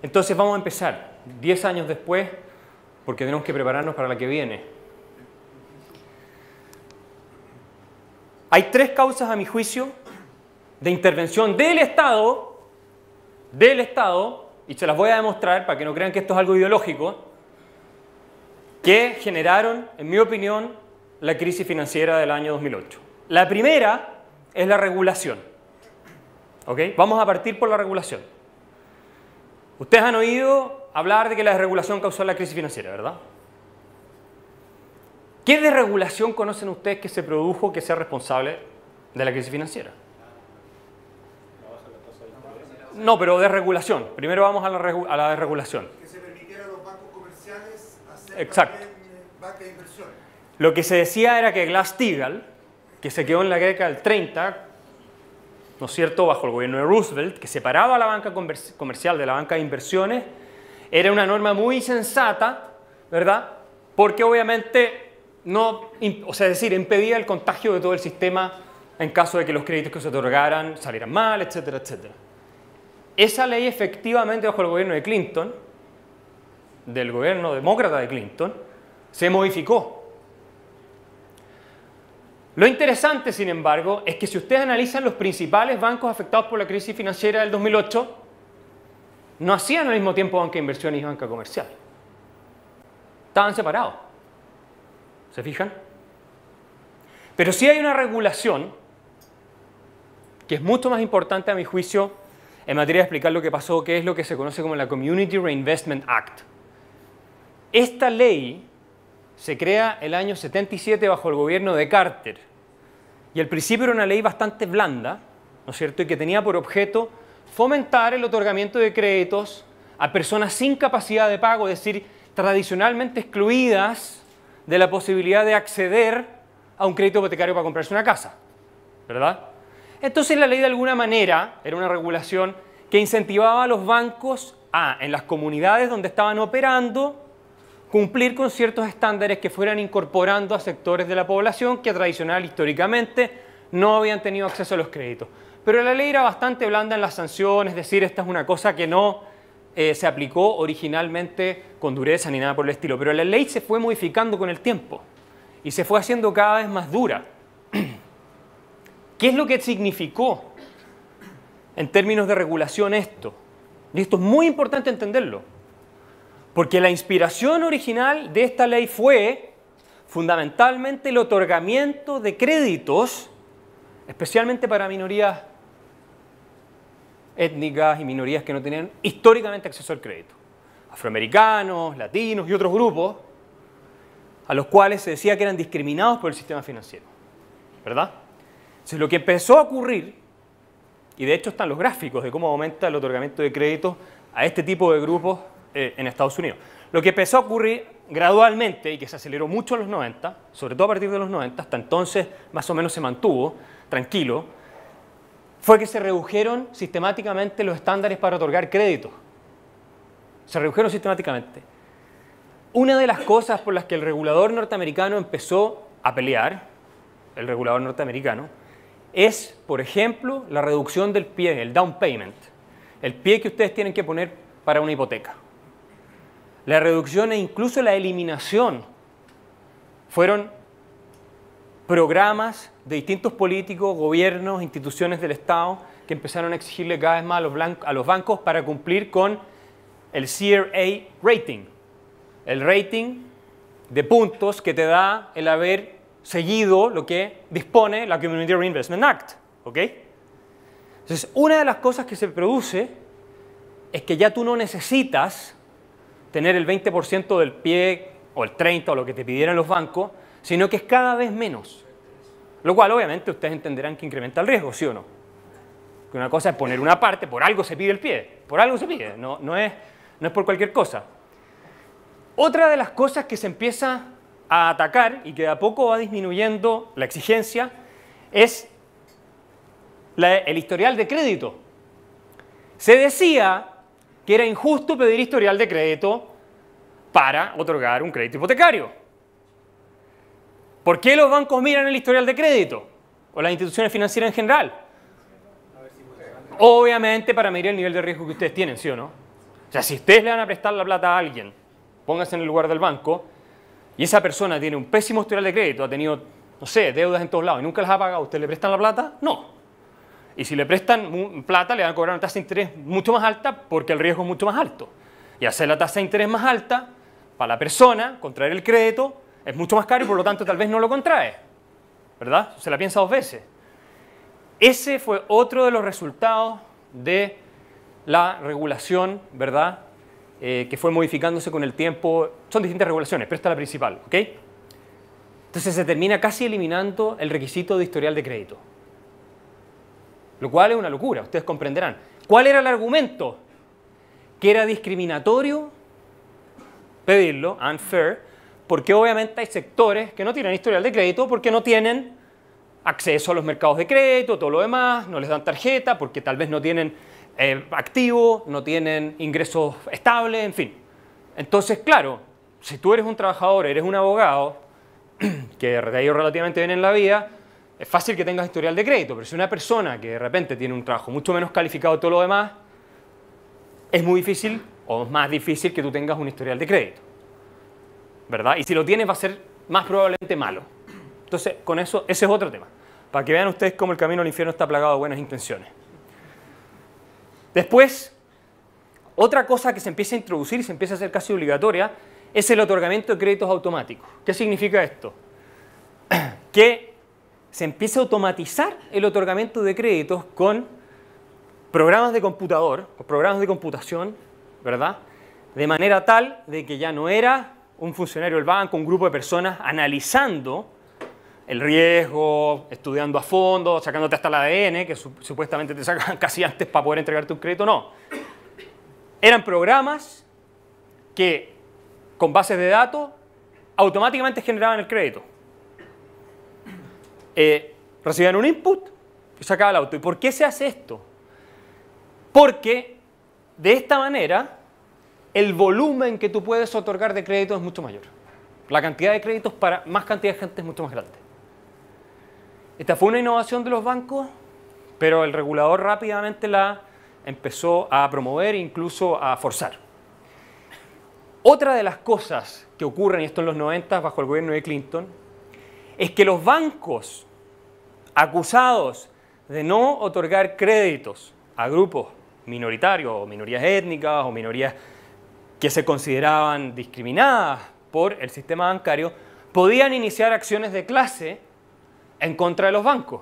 Entonces vamos a empezar 10 años después porque tenemos que prepararnos para la que viene. Hay 3 causas, a mi juicio, de intervención del Estado, y se las voy a demostrar para que no crean que esto es algo ideológico, que generaron, en mi opinión, la crisis financiera del año 2008. La primera es la regulación. ¿Ok? Vamos a partir por la regulación. Ustedes han oído hablar de que la desregulación causó la crisis financiera, ¿verdad? ¿Qué desregulación conocen ustedes que se produjo que sea responsable de la crisis financiera? No, pero desregulación. Primero vamos a la desregulación. Que se permitiera a los bancos comerciales hacer Exacto. banca de inversiones. Lo que se decía era que Glass-Steagall, que se quedó en la década del 30, ¿no es cierto?, bajo el gobierno de Roosevelt, que separaba la banca comercial de la banca de inversiones, era una norma muy sensata, ¿verdad? Porque obviamente no, es decir, impedía el contagio de todo el sistema en caso de que los créditos que se otorgaran salieran mal, etcétera, etcétera. Esa ley efectivamente bajo el gobierno de Clinton, del gobierno demócrata de Clinton, se modificó. Lo interesante, sin embargo, es que si ustedes analizan los principales bancos afectados por la crisis financiera del 2008, no hacían al mismo tiempo banca de inversiones y banca comercial. Estaban separados. ¿Se fijan? Pero sí hay una regulación que es mucho más importante a mi juicio en materia de explicar lo que pasó, que es lo que se conoce como la Community Reinvestment Act. Esta ley se crea el año 77 bajo el gobierno de Carter. Y al principio era una ley bastante blanda, ¿no es cierto?, y que tenía por objeto fomentar el otorgamiento de créditos a personas sin capacidad de pago, es decir, tradicionalmente excluidas de la posibilidad de acceder a un crédito hipotecario para comprarse una casa, ¿verdad? Entonces la ley de alguna manera era una regulación que incentivaba a los bancos a, en las comunidades donde estaban operando, cumplir con ciertos estándares que fueran incorporando a sectores de la población que tradicional, históricamente, no habían tenido acceso a los créditos. Pero la ley era bastante blanda en las sanciones, es decir, esta es una cosa que no se aplicó originalmente con dureza ni nada por el estilo. Pero la ley se fue modificando con el tiempo y se fue haciendo cada vez más dura. ¿Qué es lo que significó en términos de regulación esto? Y esto es muy importante entenderlo. Porque la inspiración original de esta ley fue fundamentalmente el otorgamiento de créditos, especialmente para minorías étnicas y minorías que no tenían históricamente acceso al crédito. Afroamericanos, latinos y otros grupos a los cuales se decía que eran discriminados por el sistema financiero. ¿Verdad? Entonces lo que empezó a ocurrir, y de hecho están los gráficos de cómo aumenta el otorgamiento de créditos a este tipo de grupos en Estados Unidos. Lo que empezó a ocurrir gradualmente y que se aceleró mucho en los 90, sobre todo a partir de los 90, hasta entonces más o menos se mantuvo tranquilo, fue que se redujeron sistemáticamente los estándares para otorgar créditos. Se redujeron sistemáticamente. Una de las cosas por las que el regulador norteamericano empezó a pelear, el regulador norteamericano, es, por ejemplo, la reducción del pie, el down payment, el pie que ustedes tienen que poner para una hipoteca. La reducción e incluso la eliminación fueron programas de distintos políticos, gobiernos, instituciones del Estado que empezaron a exigirle cada vez más a los bancos para cumplir con el CRA rating, el rating de puntos que te da el haber seguido lo que dispone la Community Reinvestment Act. ¿Ok? Entonces, una de las cosas que se produce es que ya tú no necesitas tener el 20% del pie o el 30% o lo que te pidieran los bancos, sino que es cada vez menos. Lo cual obviamente ustedes entenderán que incrementa el riesgo, ¿sí o no? Que una cosa es poner una parte, por algo se pide el pie, por algo se pide, no es por cualquier cosa. Otra de las cosas que se empieza a atacar y que de a poco va disminuyendo la exigencia es el historial de crédito. Se decía que era injusto pedir historial de crédito para otorgar un crédito hipotecario. ¿Por qué los bancos miran el historial de crédito? O las instituciones financieras en general. Obviamente para medir el nivel de riesgo que ustedes tienen, ¿sí o no? O sea, si ustedes le van a prestar la plata a alguien, pónganse en el lugar del banco, y esa persona tiene un pésimo historial de crédito, ha tenido, no sé, deudas en todos lados y nunca las ha pagado, ¿usted le prestan la plata? No. Y si le prestan plata, le van a cobrar una tasa de interés mucho más alta porque el riesgo es mucho más alto. Y hacer la tasa de interés más alta, para la persona, contraer el crédito, es mucho más caro y por lo tanto tal vez no lo contrae. ¿Verdad? Se la piensa 2 veces. Ese fue otro de los resultados de la regulación, ¿verdad? Que fue modificándose con el tiempo. Son distintas regulaciones, pero esta es la principal, ¿ok? Entonces se termina casi eliminando el requisito de historial de crédito. Lo cual es una locura, ustedes comprenderán. ¿Cuál era el argumento? Que era discriminatorio pedirlo, unfair, porque obviamente hay sectores que no tienen historial de crédito porque no tienen acceso a los mercados de crédito, todo lo demás, no les dan tarjeta porque tal vez no tienen activo, no tienen ingresos estables, en fin. Entonces, claro, si tú eres un trabajador, eres un abogado, que te ha ido relativamente bien en la vida, es fácil que tengas historial de crédito, pero si una persona que de repente tiene un trabajo mucho menos calificado que todo lo demás, es muy difícil o más difícil que tú tengas un historial de crédito, ¿verdad? Y si lo tienes va a ser más probablemente malo. Entonces, con eso, ese es otro tema, para que vean ustedes cómo el camino al infierno está plagado de buenas intenciones. Después, otra cosa que se empieza a introducir y se empieza a hacer casi obligatoria es el otorgamiento de créditos automáticos. ¿Qué significa esto? Que se empieza a automatizar el otorgamiento de créditos con programas de computador, con programas de computación, ¿verdad? De manera tal de que ya no era un funcionario del banco, un grupo de personas analizando el riesgo, estudiando a fondo, sacándote hasta el ADN, que supuestamente te sacan casi antes para poder entregarte un crédito. No. Eran programas que, con bases de datos, automáticamente generaban el crédito. Recibían un input y sacaba el auto. ¿Y por qué se hace esto? Porque de esta manera el volumen que tú puedes otorgar de crédito es mucho mayor. La cantidad de créditos para más cantidad de gente es mucho más grande. Esta fue una innovación de los bancos, pero el regulador rápidamente la empezó a promover e incluso a forzar. Otra de las cosas que ocurren, y esto en los 90 bajo el gobierno de Clinton, es que los bancos acusados de no otorgar créditos a grupos minoritarios o minorías étnicas o minorías que se consideraban discriminadas por el sistema bancario, podían iniciar acciones de clase en contra de los bancos.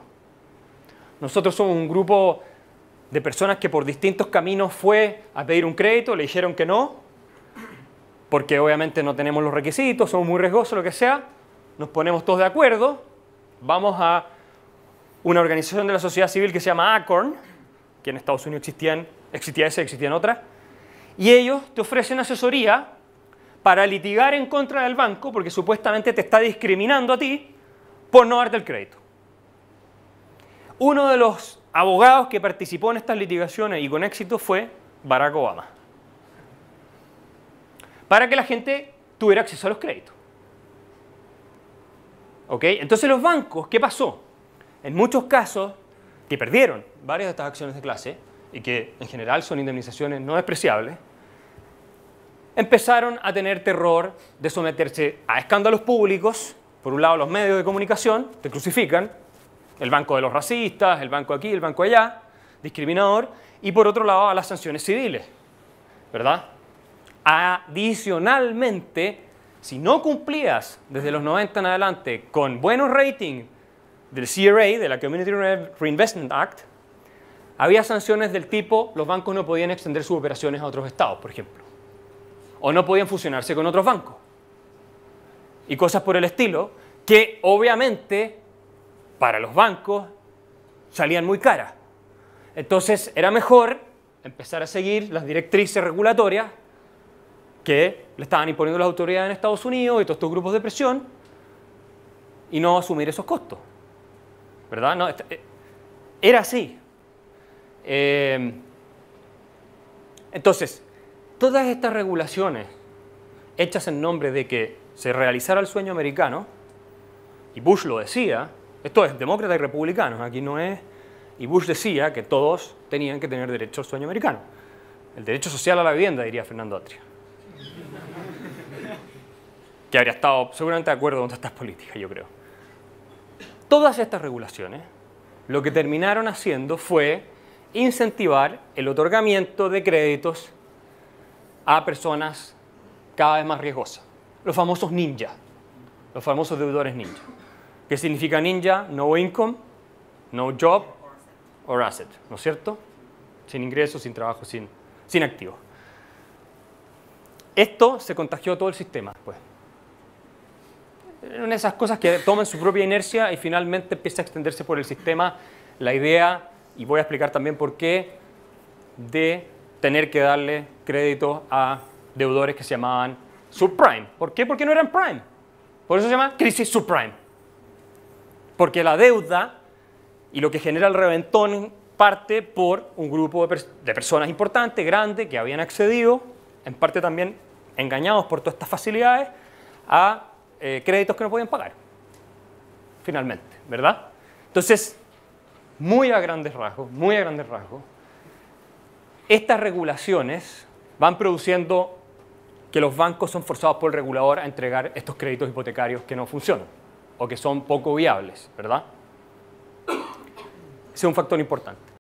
Nosotros somos un grupo de personas que por distintos caminos fue a pedir un crédito, le dijeron que no, porque obviamente no tenemos los requisitos, somos muy riesgosos, lo que sea. Nos ponemos todos de acuerdo, vamos a una organización de la sociedad civil que se llama Acorn, que en Estados Unidos existían otras, y ellos te ofrecen asesoría para litigar en contra del banco porque supuestamente te está discriminando a ti por no darte el crédito. Uno de los abogados que participó en estas litigaciones y con éxito fue Barack Obama, para que la gente tuviera acceso a los créditos. ¿Ok? Entonces los bancos, ¿qué pasó? En muchos casos, que perdieron varias de estas acciones de clase, y que en general son indemnizaciones no despreciables, empezaron a tener terror de someterse a escándalos públicos. Por un lado, los medios de comunicación te crucifican, el banco de los racistas, el banco aquí, el banco allá, discriminador, y por otro lado, a las sanciones civiles, ¿verdad? Adicionalmente, si no cumplías desde los 90 en adelante con buenos ratings del CRA, de la Community Reinvestment Act, había sanciones del tipo, los bancos no podían extender sus operaciones a otros estados, por ejemplo, o no podían fusionarse con otros bancos, y cosas por el estilo, que obviamente para los bancos salían muy caras. Entonces era mejor empezar a seguir las directrices regulatorias que le estaban imponiendo las autoridades en Estados Unidos y todos estos grupos de presión y no asumir esos costos, ¿verdad? No, era así. Entonces, todas estas regulaciones hechas en nombre de que se realizara el sueño americano, y Bush lo decía, esto es demócratas y republicanos, aquí no es, y Bush decía que todos tenían que tener derecho al sueño americano. El derecho social a la vivienda, diría Fernando Atria. Que habría estado seguramente de acuerdo con todas estas políticas, yo creo. Todas estas regulaciones lo que terminaron haciendo fue incentivar el otorgamiento de créditos a personas cada vez más riesgosas. Los famosos ninja, los famosos deudores ninja. ¿Qué significa ninja? No income, no job or asset, ¿no es cierto? Sin ingresos, sin trabajo, sin activos. Esto se contagió a todo el sistema, pues. Una de esas cosas que toman su propia inercia y finalmente empieza a extenderse por el sistema la idea, y voy a explicar también por qué, de tener que darle crédito a deudores que se llamaban subprime. ¿Por qué? Porque no eran prime. Por eso se llama crisis subprime. Porque la deuda y lo que genera el reventón parte por un grupo de personas importantes, grandes, que habían accedido, en parte también engañados por todas estas facilidades, a créditos que no podían pagar, finalmente, ¿verdad? Entonces, muy a grandes rasgos, estas regulaciones van produciendo que los bancos son forzados por el regulador a entregar estos créditos hipotecarios que no funcionan o que son poco viables, ¿verdad? Ese es un factor importante.